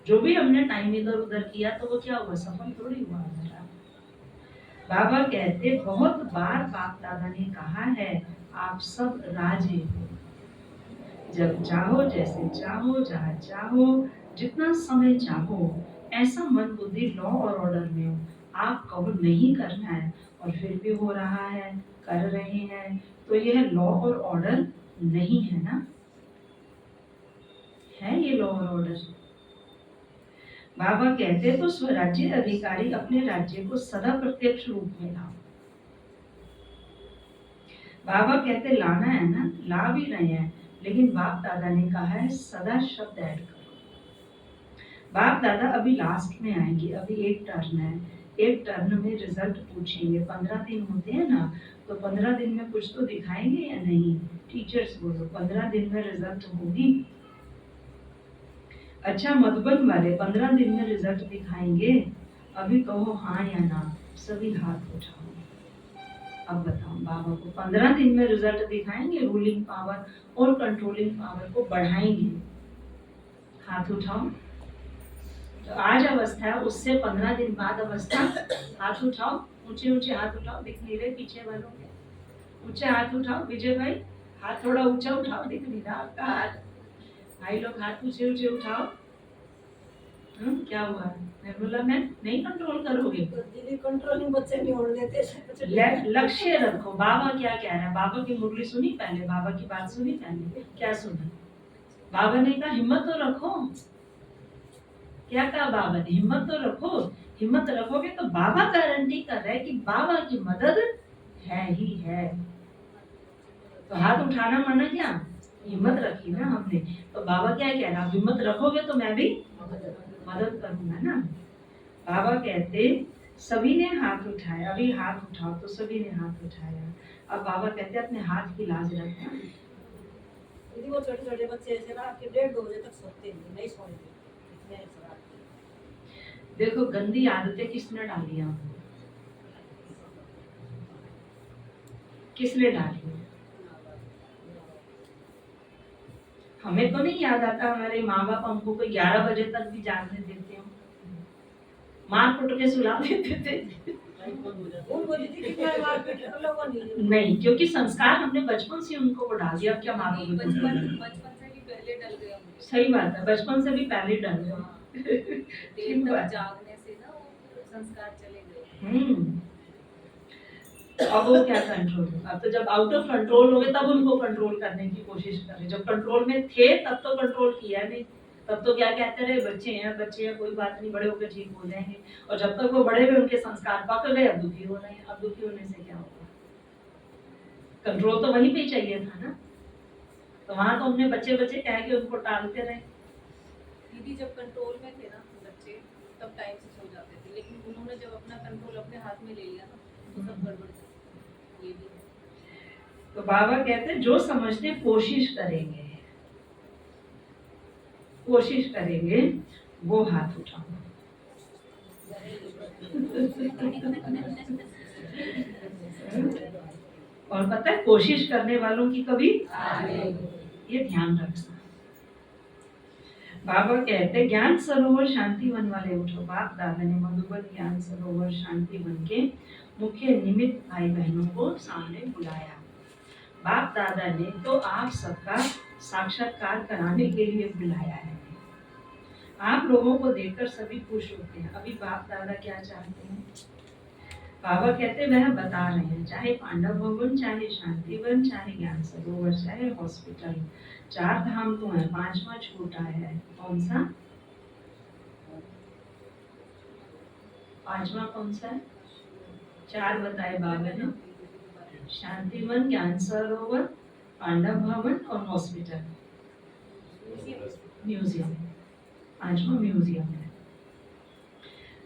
Speaker 1: जो भी हमने टाइम इधर उधर किया तो वो क्या हुआ, सफल थोड़ी हुआ हमारा। बाबा कहते बहुत बार बाप दादा ने कहा है, आप सब राजे हो, जब चाहो, जैसे चाहो, जहाँ चाहो, जितना समय चाहो, ऐसा मन बुद्धि लॉ और ऑर्डर में हो। आप कहो नहीं करना है और फिर भी हो रहा है, कर रहे हैं, तो यह लॉ और ऑर्डर नहीं है ना? है ये लॉ और ऑर्डर? बाबा कहते तो स्वराज्य अधिकारी अपने राज्य को सदा प्रत्यक्ष रूप में लाओ। बाबा कहते लाना है ना, ला भी रहे हैं, लेकिन बाप दादा ने कहा है सदा शब्द ऐड करो। बाप दादा अभी लास्ट में आएंगे, अभी एक टर्न है, एक टर्न में रिजल्ट पूछेंगे। 15 दिन होते हैं ना, तो 15 दिन में कुछ तो दिखाएंगे या नहीं? टीचर्स बोलो 15 दिन में रिजल्ट होगी। अच्छा, मधुबन वाले 15 दिन में रिजल्ट दिखाएंगे? अभी कहो हाँ या ना, सभी हाथ उठाओ। अब बताओ, बाबा को 15 दिन में रिजल्ट दिखाएंगे, रूलिंग पावर और कंट्रोलिंग पावर को बढ़ाएंगे? हाथ उठाओ। तो आज अवस्था है, उससे 15 दिन बाद अवस्था, हाथ उठाओ, ऊंचे ऊंचे हाथ उठाओ, दिख नहीं रहे पीछे वालों के, ऊंचे हाथ उठाओ। विजय भाई हाथ थोड़ा ऊंचा उठाओ, दिख नहीं रहा आपका हाथ। भाई लोग हाथ ऊंचे ऊंचे उठाओ। क्या हुआ निर्मला मैम, नहीं कंट्रोल करोगे?
Speaker 4: तो दीदी कंट्रोलिंग बच्चे नहीं होने देते।
Speaker 1: लक्ष्य रखो। बाबा क्या कह रहे हैं? बाबा की मुरली सुनी पहले, बाबा की बात सुनी पहले, क्या सुना? बाबा ने कहा हिम्मत तो रखो। क्या कहा बाबा ने? हिम्मत तो रखो। हिम्मत रखोगे तो बाबा गारंटी कर रहे हैं कि बाबा की मदद है ही है। तो हाथ उठाना माना क्या? हिम्मत रखी ना हमने। तो बाबा क्या कह रहा, आप हिम्मत रखोगे तो मैं भी मदद करूंगा ना। बाबा कहते सभी ने हाथ उठाया, अभी हाथ उठाओ, तो सभी ने हाथ उठाया। अब बाबा कहते अपने हाथ की लाज रखना।
Speaker 4: दीदी वो छोटे छोटे बच्चे ऐसे रात के 1:30-2 बजे तक सोते नहीं सोने देते इतने शरारती।
Speaker 1: देखो गंदी आदतें किसने डाली हमको, किसने डाली? हमें तो नहीं याद आता हमारे माँ बाप हमको कोई 11 बजे तक भी जागने देते हो, मार कुट के सुला देते थे।
Speaker 4: उनको दीदी कितना मार पीट हम लोगों ने
Speaker 1: नहीं, क्योंकि संस्कार हमने बचपन से उनको वो डाल दिया। अब क्या मारोगे?
Speaker 2: बचपन से भी पहले डल गए होंगे।
Speaker 1: सही बात है, बचपन से भी पहले डल गए।
Speaker 2: देर तक जागने से ना वो संस्कार चले गए।
Speaker 1: अब वो क्या कंट्रोल? अब तो जब आउट ऑफ कंट्रोल हो गए तब उनको कंट्रोल करने की कोशिश करें। जब कंट्रोल में थे तब तो कंट्रोल किया नहीं, तब तो क्या कहते रहे, बच्चे हैं कोई बात नहीं, बड़े होकर ठीक हो जाएंगे। और जब तक वो बड़े हुए उनके संस्कार पक गए, अब दुखी हो रहे हैं। अब दुखी होने से क्या होगा? कंट्रोल तो वहीं पे चाहिए था ना। तो वहां तो हमने बच्चे कह के उनको टालते रहे।
Speaker 2: दीदी जब कंट्रोल में थे ना बच्चे तब टाइम से सो जाते थे, लेकिन उन्होंने जब अपना कंट्रोल अपने हाथ में ले लिया ना तो सब गड़बड़ थी। ये भी है।
Speaker 1: तो बाबा कहते जो समझते कोशिश करेंगे वो हाथ उठाओ। और पता है कोशिश करने वालों की कभी ये ध्यान रखना। बाबा कहते ज्ञान सरोवर शांति वन वाले उठो। बाप दादा ने मधुबन ज्ञान सरोवर शांति वन के मुख्य निमित्त भाई बहनों को सामने बुलाया। बाप दादा ने तो आप सबका साक्षात्कार कराने के लिए बुलाया है। आप लोगों को देखकर सभी खुश होते हैं। अभी बाप दादा क्या चाहते हैं? बाबा कहते वह बता रहे हैं, चाहे पांडव भवन, चाहे शांतिवन, चाहे ज्ञान सरोवर, चाहे हॉस्पिटल, 4 धाम तो है, 5वां छोटा है। कौन सा 5वां? कौन सा है? 4 बताए बाबा ने, शांतिवन, ज्ञान सरोवर, पांडव भवन और हॉस्पिटल, म्यूजियम। 5वां म्यूजियम है।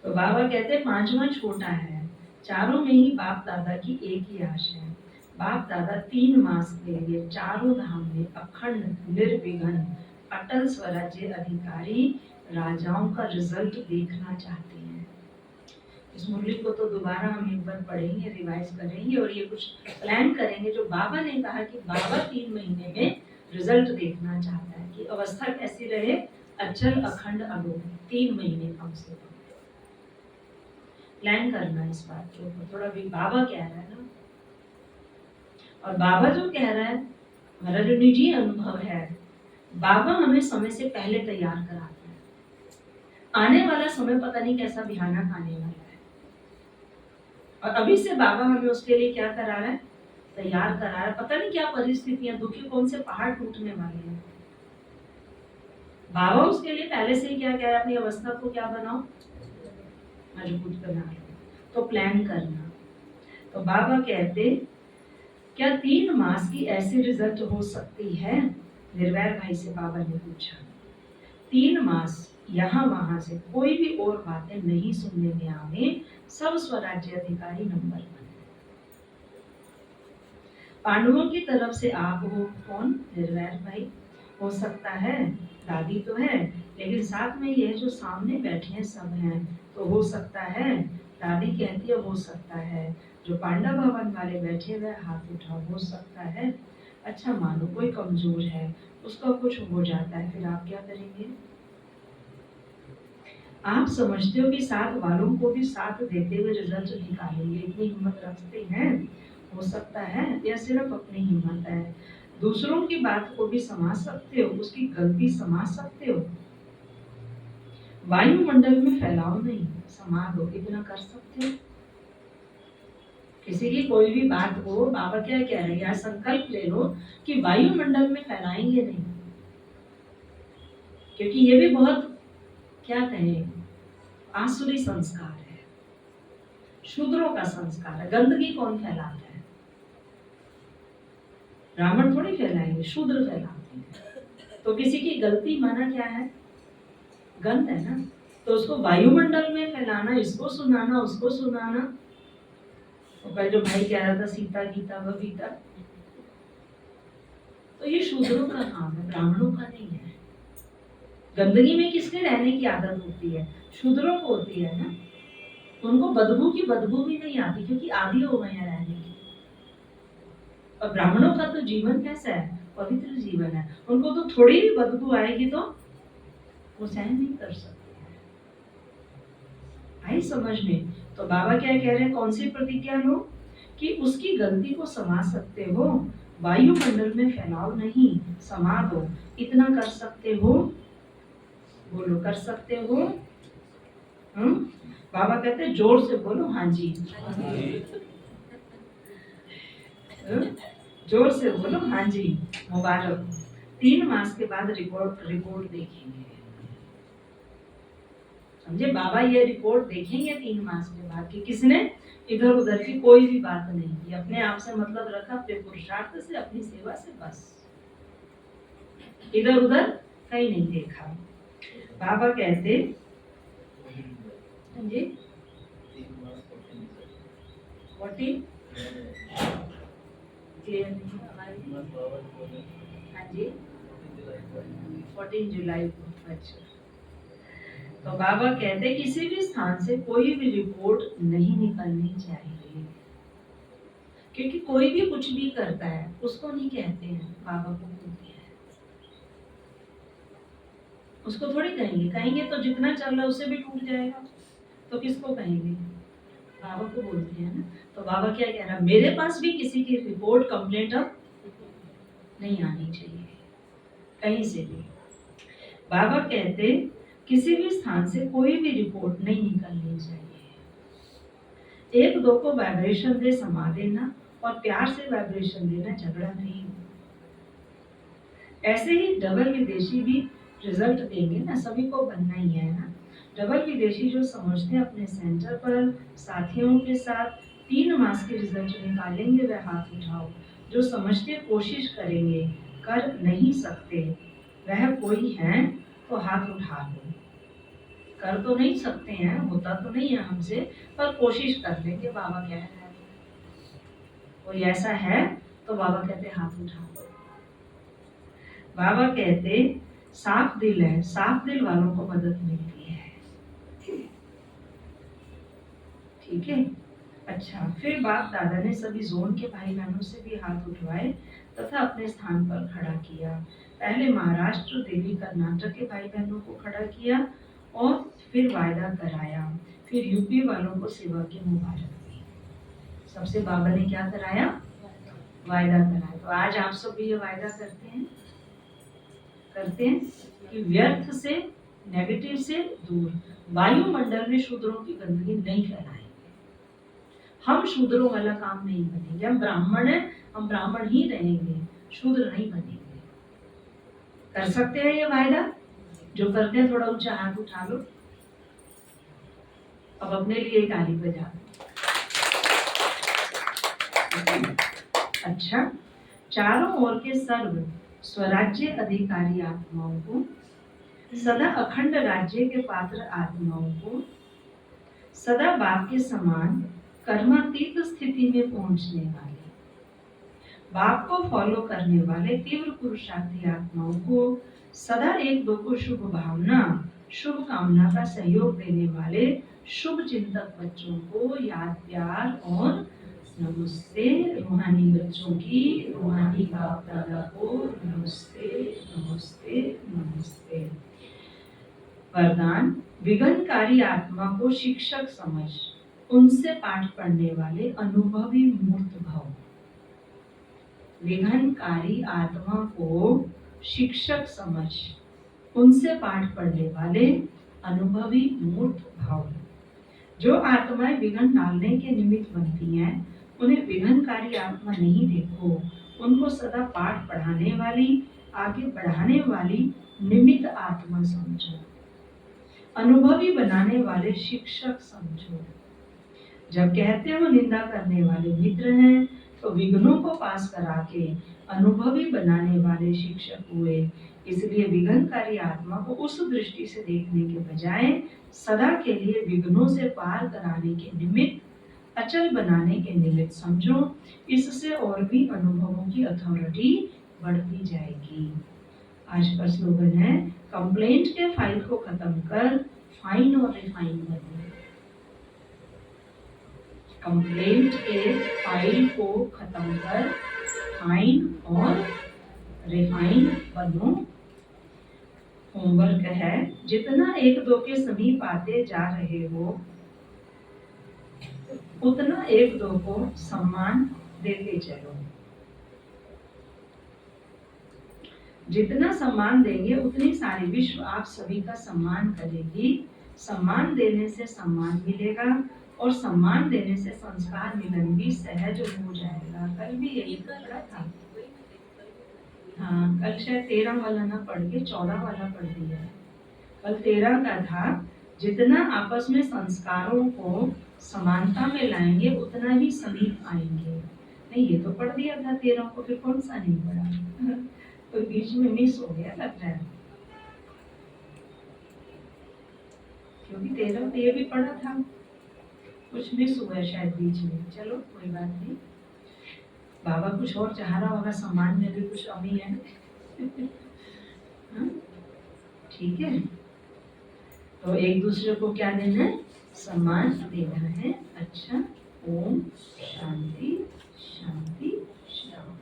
Speaker 1: तो बाबा कहते 5वां छोटा है। चारों में ही बाप दादा की एक ही आशा है। बाप दादा 3 मास के लिए चारों धाम में अखंड निर्विघ्न अटल स्वराज्य अधिकारी राजाओं का रिजल्ट देखना चाहते हैं। इस मुरली को तो दोबारा हम एक बार पढ़ेंगे, रिवाइज करेंगे और ये कुछ प्लान करेंगे जो बाबा ने कहा कि बाबा 3 महीने में रिजल्ट देखना चाहता है कि अवस्था कैसी रहे, अचल अखंड अलोक। 3 महीने कम से कम प्लान करना इस बात के ऊपर। थोड़ा भी बाबा कह रहा है ना, और बाबा जो कह रहा है हमारा जो निजी अनुभव है, बाबा हमें समय से पहले तैयार कराता है। आने वाला समय पता नहीं कैसा भयानक आने वाला है, और अभी से बाबा हमें उसके लिए क्या करा रहा है, तैयार करा रहा है। पता नहीं क्या परिस्थितियां, दुखी कौन से पहाड़ टूटने वाले हैं। बाबा उसके लिए पहले से ही क्या कह रहा है, अपनी अवस्था को क्या बनाओ, मजबूत बना लो। तो प्लान करना। तो बाबा कहते क्या 3 मास की ऐसी रिजल्ट हो सकती है? निर्वैर भाई से बाबा ने पूछा। 3 मास यहाँ वहां से कोई भी और बातें नहीं सुनने में आवे, सब स्वराज्य अधिकारी नंबर 1। पांडवों की तरफ से आप हो कौन? निर्वैर भाई। हो सकता है दादी तो है, लेकिन साथ में ये जो सामने बैठे हैं सब हैं, तो हो सकता है। दादी कहती है हो सकता है। जो पांडव भवन वाले बैठे हुए हाथ उठाओ, हो सकता है। अच्छा मानो कोई कमजोर है, उसका कुछ हो जाता है, फिर आप क्या करेंगे? आप समझते हो कि साथ वालों को भी साथ देते हुए रिजल्ट निकालेंगे, इतनी हिम्मत रखते हैं? हो सकता है। या सिर्फ अपनी हिम्मत है? दूसरों की बात को भी समझ सकते हो, उसकी गलती समझ सकते हो। वायुमंडल में फैलाओ नहीं, समा दो, इतना कर सकते हो। किसी की कोई भी बात हो, बाबा क्या कह रहे हैं, संकल्प ले लो कि वायुमंडल में फैलाएंगे नहीं, क्योंकि ये भी बहुत क्या कहें, आसुरी संस्कार है, शूद्रों का संस्कार है। गंदगी कौन फैलाता है? ब्राह्मण थोड़ी फैलाएंगे, शूद्र फैलाते हैं। तो किसी की गलती माना क्या है? गंध है ना, तो उसको वायुमंडल में फैलाना, इसको सुनाना, उसको सुनाना। तो कल जो भाई कह रहा था सीता गीता बबीता, तो ये शूद्रों का काम है, ब्राह्मणों का नहीं है। गंदगी में किसके रहने की आदत होती है? शूद्रों को होती है ना। उनको बदबू की बदबू भी नहीं आती, क्योंकि आदि हो गए हैं रहने की। और ब्राह्मणों का तो जीवन कैसा है? पवित्र जीवन है। उनको तो थोड़ी भी बदबू आएगी तो वो सहन नहीं कर सकते। आई समझ में? तो बाबा क्या कह रहे हैं? कौन सी प्रतिज्ञा लो? कि उसकी गलती को समा सकते हो, वायुमंडल में फैलाव नहीं, समा दो। इतना कर सकते हो? बोलो, कर सकते हो? बाबा कहते हैं जोर से बोलो, हाँ जी। जोर से बोलो, हाँ जी। मुबारक। 3 मास के बाद रिपोर्ट देखेंगे। समझे? बाबा ये रिपोर्ट देखेंगे 3 मास के बाद कि किसने इधर उधर की कोई भी बात नहीं की, अपने आप से मतलब रखा, अपने पुरुषार्थ से, अपनी सेवा से, बस इधर उधर कहीं नहीं देखा। बाबा कहते जी 14 क्लियर नहीं हाँ जी 14 जुलाई को। अच्छा, तो बाबा कहते किसी भी स्थान से कोई भी रिपोर्ट नहीं निकलनी चाहिए, क्योंकि कोई भी कुछ भी करता है उसको नहीं कहते हैं, बाबा को बोलते हैं। उसको थोड़ी कहेंगे तो जितना चल रहा है उससे भी टूट जाएगा, तो किसको कहेंगे? बाबा को बोलते हैं ना। तो बाबा क्या कह रहा? मेरे पास भी किसी की रिपोर्ट कंप्लेंट अब नहीं आनी चाहिए कहीं से भी। बाबा कहते किसी भी स्थान से कोई भी रिपोर्ट नहीं निकलनी चाहिए। एक दो को वाइब्रेशन दे समा देना और प्यार से वाइब्रेशन देना, झगड़ा नहीं। ऐसे ही डबल विदेशी भी रिजल्ट देंगे ना, सभी को बनना ही है ना। डबल विदेशी जो समझते हैं अपने सेंटर पर साथियों के साथ 3 मास के रिजल्ट निकालेंगे, वह हाथ उठाओ। जो समझते कोशिश करेंगे, कर नहीं सकते, वह कोई है तो हाथ उठा लो। कर तो नहीं सकते हैं, होता तो नहीं है हमसे, पर कोशिश कर लेंगे। बाबा कह रहे हैं कोई ऐसा है तो बाबा कहते हाथ उठा लो। बाबा कहते साफ दिल है, साफ दिल वालों को मदद मिलती है। ठीक है। अच्छा, फिर बाप दादा ने सभी जोन के भाई बहनों से भी हाथ उठवाए तथा अपने स्थान पर खड़ा किया। पहले महाराष्ट्र, दिल्ली, कर्नाटक के भाई बहनों को खड़ा किया और फिर वायदा कराया। फिर यूपी वालों को सेवा की मुबारक दी। सबसे बाबा ने क्या कराया? वायदा कराया। तो आज आप सब भी ये वायदा करते हैं कि व्यर्थ से, नेगेटिव से दूर, वायुमंडल में शूद्रों की गंदगी नहीं फैलाएंगे। हम शूद्रों वाला काम नहीं बनेंगे। हम ब्राह्मण हैं, हम ब्राह्मण ही रहेंगे, शूद्र नहीं बनेंगे। कर सकते हैं ये वायदा? जो करते हैं थोड़ा ऊंचा हाथ उठा लो। अब अपने लिए ताली बजा। अच्छा, चारों ओर के सर्व स्वराज्य अधिकारी आत्माओं को, सदा अखंड राज्य के पात्र आत्माओं को, सदा बाप के समान कर्मातीत स्थिति में पहुंचने वाले, बाप को फॉलो करने वाले तीव्र पुरुषार्थी आत्माओं को, सदा एक दो को शुभ भावना, शुभ कामना का सहयोग देने वाले शुभ चिंतक बच्चों को याद, प्यार और नमस्ते। रूहानी बच्चों की, रूहानी बाप दादा को नमस्ते नमस्ते नमस्ते। वरदान, विघ्नकारी आत्मा को शिक्षक समझ उनसे पाठ पढ़ने वाले अनुभवी मूर्त भव। विघ्नकारी आत्मा को शिक्षक समझ उनसे पाठ पढ़ने वाले अनुभवी मूर्त भाव। जो आत्माएं विघ्न डालने के निमित्त बनती हैं, उन्हें विघ्नकारी आत्मा नहीं देखो, उनको सदा पाठ पढ़ाने वाली, आगे बढ़ाने वाली निमित्त आत्मा समझो, अनुभवी बनाने वाले शिक्षक समझो। जब कहते हो निंदा करने वाले मित्र हैं, तो विघ्नों को पास करा के अनुभवी बनाने वाले शिक्षक हुए। इसलिए विघ्नकारी आत्मा को उस दृष्टि से देखने के बजाय सदा के लिए विघ्नों से पार कराने के निमित्त, अचल बनाने के निमित्त समझो। इससे और भी अनुभवों की अथॉरिटी बढ़ती जाएगी। आज का स्लोगन है, कंप्लेंट के फाइल को खत्म कर फाइन और रिफाइन बनो। कंप्लेंट के फाइल को खत्म कर फाइन और रिफाइन बनो। होमवर्क है, जितना एक दो के समीप आते जा रहे हो उतना एक दो को सम्मान देते चलो। जितना सम्मान देंगे उतनी सारी विश्व आप सभी का सम्मान करेगी। सम्मान देने से सम्मान मिलेगा और सम्मान देने से संस्कार मिलन भी सहज हो जाएगा। कल भी यही पढ़ा था। हाँ, कल शायद 13 वाला ना पढ़ के 14 वाला पढ़ दिया। कल 13 का था, जितना आपस में संस्कारों को समानता में लाएंगे उतना ही समीप आएंगे। नहीं, ये तो पढ़ दिया था 13 को, फिर कौन सा नहीं पढ़ा? तो बीच में मिस हो गया लग रहा है, क्योंकि 13 में ये भी पढ़ा था, कुछ मिस हुआ शायद बीच में। चलो कोई बात नहीं, बाबा कुछ और चाह रहा होगा, सम्मान में भी कुछ कमी है। हाँ? ठीक है, तो एक दूसरे को क्या देना है? सम्मान देना है। अच्छा, ओम शांति शांति शांति।